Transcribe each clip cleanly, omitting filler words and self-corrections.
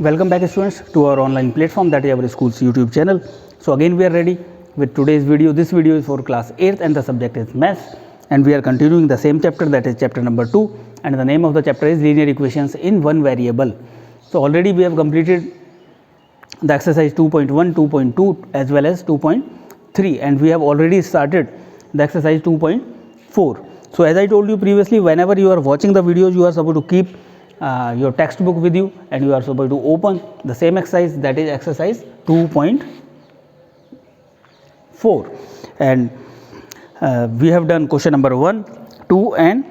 Welcome back students to our online platform, that is our school's YouTube channel. So again we are ready with today's video. This video is for class 8th and the subject is maths, and we are continuing the same chapter, that is chapter number 2, and the name of the chapter is linear equations in one variable. So already we have completed the exercise 2.1, 2.2 as well as 2.3, and we have already started the exercise 2.4. So as I told you previously, whenever you are watching the videos, you are supposed to keep your textbook with you, and you are supposed to open the same exercise, that is exercise 2.4, and we have done question number 1, 2 and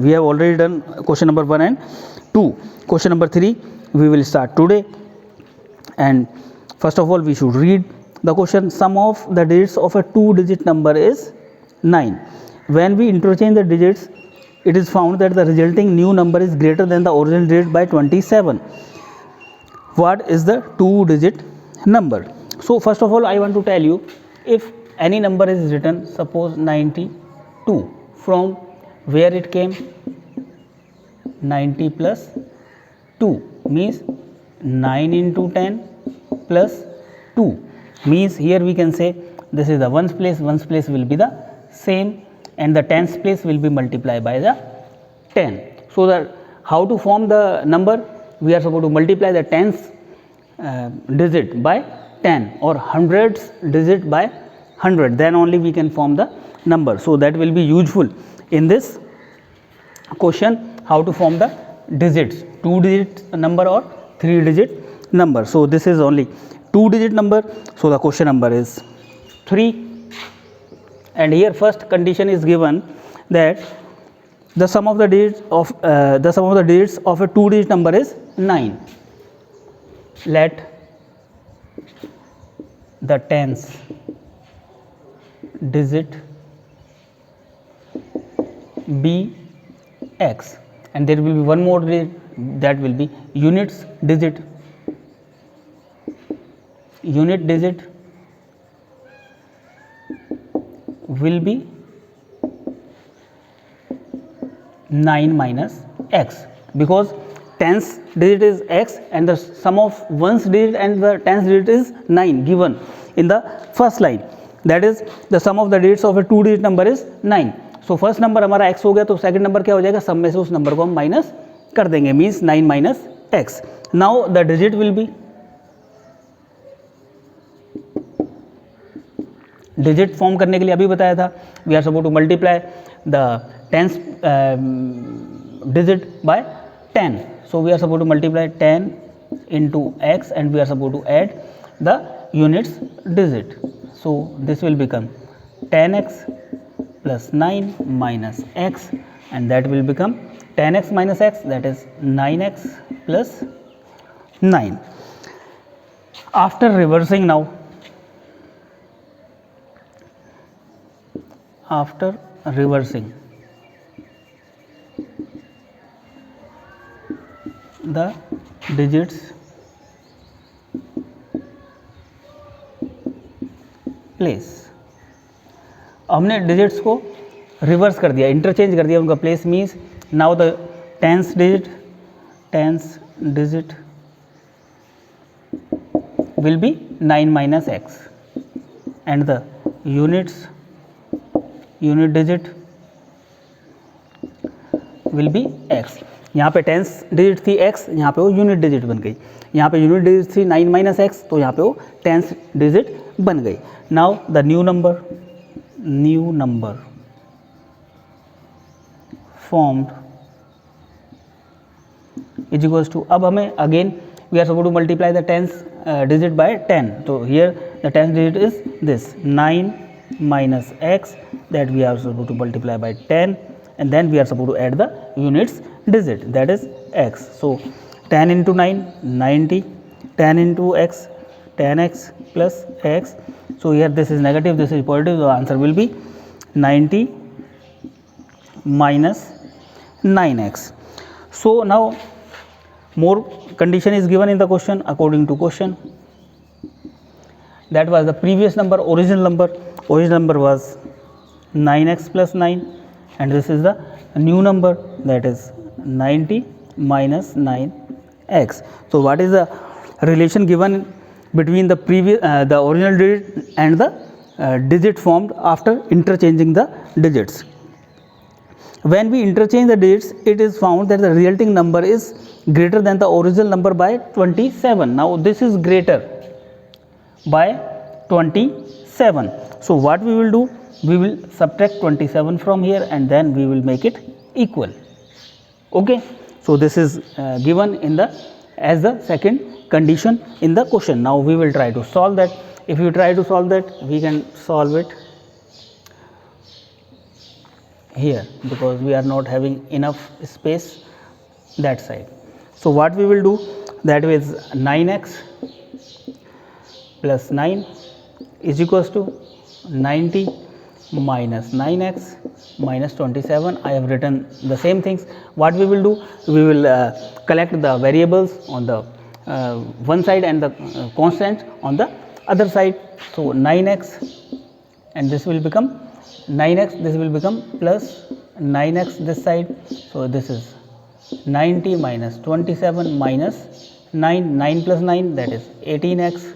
we have already done question number 1 and 2. Question number 3 we will start today, and first of all we should read the question. Sum of the digits of a 2-digit number is 9. When we interchange the digits, it is found that the resulting new number is greater than the original digit by 27. What is the 2-digit number? So first of all I want to tell you, if any number is written, suppose 92, from where it came? 90 plus 2 means 9 into 10 plus 2 means here we can say this is the ones place will be the same, and the tens place will be multiplied by the 10. So that how to form the number? We are supposed to multiply the tens digit by 10 or hundreds digit by 100, then only we can form the number. So that will be useful in this question, how to form the digits, 2-digit number or 3-digit number. So this is only 2-digit number, so the question number is 3. And here first condition is given that the sum of the digits of a 2-digit number is 9. Let the tens digit be x, and there will be one more digit, that will be units digit. Unit digit will be 9 minus x, because tens digit is x and the sum of ones digit and the tens digit is 9 given in the first line, that is the sum of the digits of a 2-digit number is 9. So first number हमारा x हो गया, तो second number क्या हो जाएगा? सब में से उस नंबर को हम माइनस कर देंगे, means 9 minus x. Now the digit will be, digit form करने के लिए अभी बताया था, we are suppose to multiply the tens digit by 10. So we are suppose to multiply 10 into x and we are supposed to add the units digit. So this will become 10x plus 9 minus x, and that will become 10x minus x, that is 9x plus 9. After reversing now, after reversing the digits place, हमने digits को reverse कर दिया, interchange कर दिया उनका place, means now the tens digit will B 9 minus x and the unit digit will B x. यहाँ पे tens digit थी x, यहाँ पे वो यूनिट डिजिट बन गई. यहाँ पे यूनिट डिजिट थी 9 माइनस एक्स, तो यहाँ पे वो टेंस डिजिट बन गई. Now the new number formed is equals to, अब हमें again we are suppose to multiply the tens digit by 10. तो here the tens digit is this 9 minus x, that we are supposed to multiply by 10, and then we are supposed to add the units digit, that is x. So 10 into 9 90, 10 into x 10x plus x. So here this is negative, this is positive, the answer will be 90 minus 9x. So now more condition is given in the question. According to question, that was the previous number, original number was 9x plus 9, and this is the new number, that is 90 minus 9 x. So what is the relation given between the the original digit and the digit formed after interchanging the digits? When we interchange the digits, it is found that the resulting number is greater than the original number by 27. Now this is greater by 27. So what we will do? We will subtract 27 from here and then we will make it equal. Okay. So this is given in the as the second condition in the question. Now we will try to solve that. If you try to solve that, we can solve it here because we are not having enough space that side. So what we will do, that is 9x plus 9 is equals to 90 minus 9x minus 27. I have written the same things. What we will do, we will collect the variables on the one side and the constant on the other side. So 9x and this will become 9x, this will become plus 9x this side. So this is 90 minus 27 minus 9 plus 9, that is 18x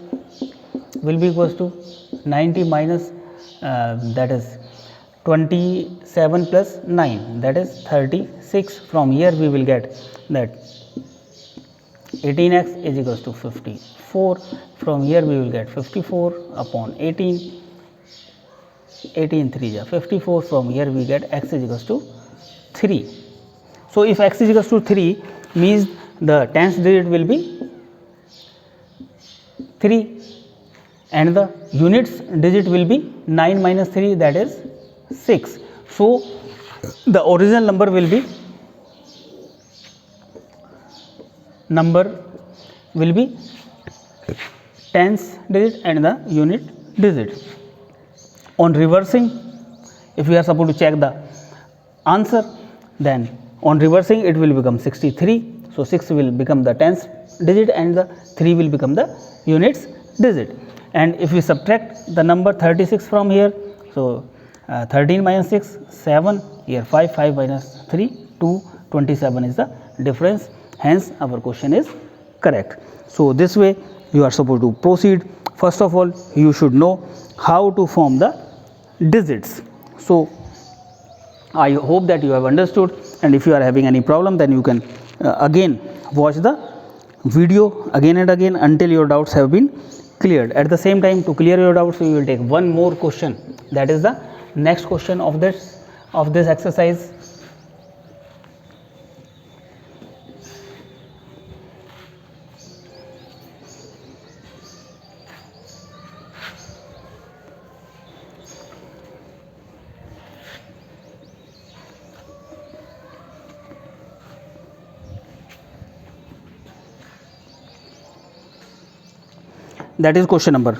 will be equals to 90 minus that is 27 plus 9, that is 36. From here we will get that 18x is equals to 54. From here we will get 54 upon 18. 18 3 ja 54. From here we get x is equals to 3. So if x is equals to 3 means the tens digit will be 3 and the units digit will be 9 minus 3, that is 6. So the original number will be tens digit and the unit digit. On reversing, if we are supposed to check the answer, then on reversing it will become 63. So 6 will become the tens digit and the 3 will become the units digit. And if we subtract the number 36 from here, so 13 minus 6, 7, here 5, 5 minus 3, 2, 27 is the difference. Hence our question is correct. So this way you are supposed to proceed. First of all, you should know how to form the digits. So I hope that you have understood, and if you are having any problem, then you can again watch the video again and again until your doubts have been cleared. At the same time, to clear your doubts, we will take one more question, that is the next question of this exercise. That is question number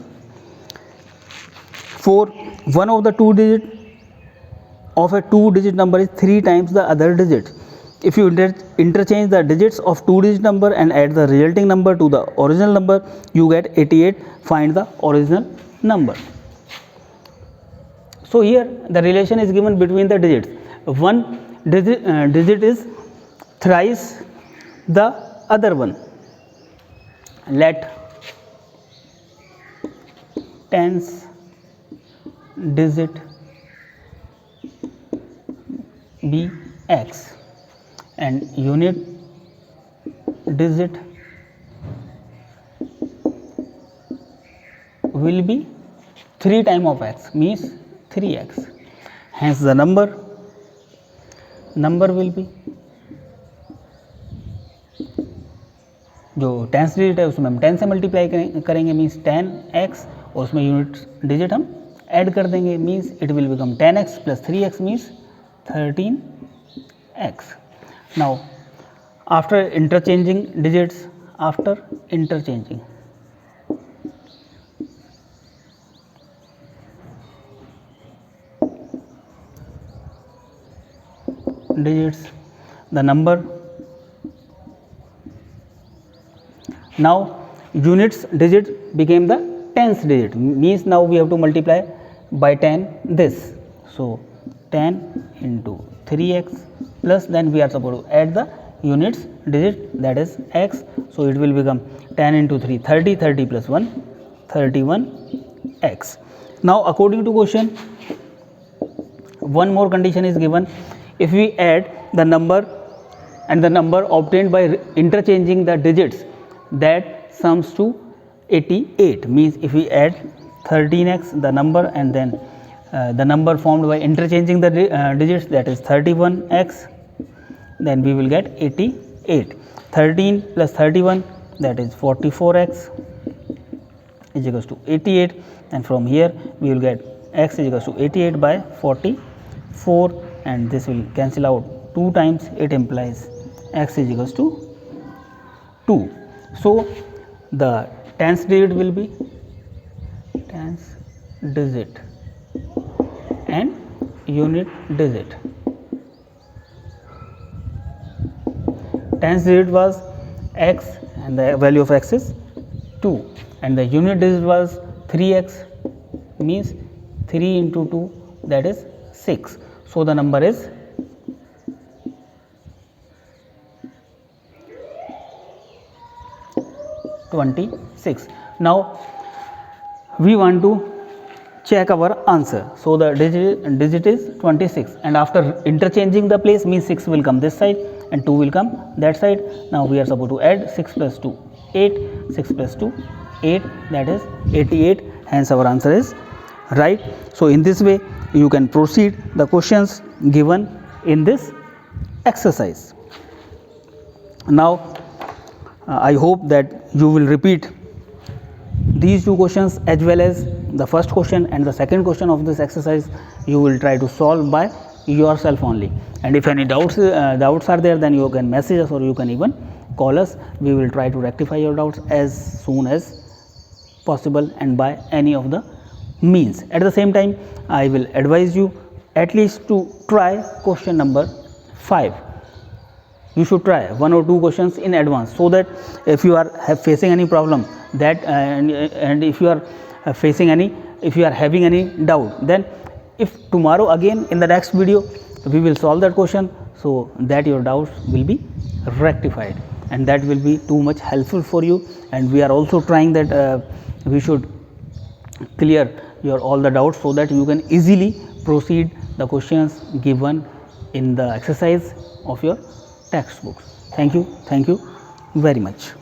4. One of the two digit of a two digit number is 3 times the other digit. If you interchange the digits of two digit number and add the resulting number to the original number, you get 88. Find the original number. So here the relation is given between the digits. One digit is thrice the other one. Let tens digit be x and unit digit will be 3 times of x, means 3x. Hence the number will be, जो tens digit है उसमें हम 10 से multiply करेंगे means 10x, और उसमें unit digit हम add कर देंगे means it will become 10x plus 3x means 13x. Now after interchanging digits, after interchanging digits, the number, now units digit became the tens digit, means now we have to multiply by 10 this. So 10 into 3x plus, then we are supposed to add the units digit, that is x. So it will become 10 into 3 30, 30 plus 1 31x. Now according to question, one more condition is given. If we add the number and the number obtained by interchanging the digits, that sums to 88. Means if we add 13x the number and then the number formed by interchanging the digits, that is 31x, then we will get 88. 13 plus 31, that is 44x is equals to 88, and from here we will get x is equals to 88 by 44, and this will cancel out 2 times, it implies x is equals to 2. So the tens digit will be tens digit and unit digit. Tens digit was x and the value of x is 2, and the unit digit was 3x, means 3 into 2, that is 6. So the number is 26. Now we want to check our answer. So the digit is 26, and after interchanging the place, means 6 will come this side and 2 will come that side. Now we are supposed to add 6 plus 2 8, 6 plus 2 8, that is 88, hence our answer is right. So in this way you can proceed the questions given in this exercise. Now I hope that you will repeat these two questions as well as the first question and the second question of this exercise. You will try to solve by yourself only, and if any doubts are there, then you can message us or you can even call us. We will try to rectify your doubts as soon as possible and by any of the means. At the same time, I will advise you at least to try question number 5. You should try 1 or 2 questions in advance, so that if you are facing any problem, that and if you are facing any, if you are having any doubt, then if tomorrow again in the next video we will solve that question, so that your doubts will be rectified, and that will be too much helpful for you. And we are also trying that we should clear your all the doubts, so that you can easily proceed the questions given in the exercise of your textbooks. Thank you very much.